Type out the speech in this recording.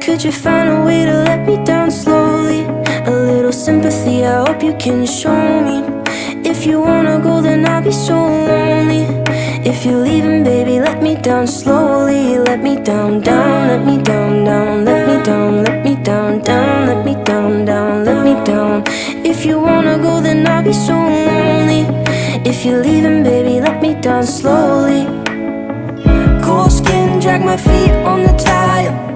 Could you find a way to let me down slowly? A little sympathy, I hope you can show me. If you wanna go, then I'll be so lonely. If you're leaving, baby, let me down slowly. Let me down, down, let me down, down. Let me down, let me down, down. Let me down, down, let me down. If you wanna go, then I'll be so lonely. If you're leaving, baby, let me down slowly. Cold skin, drag my feet on the tile.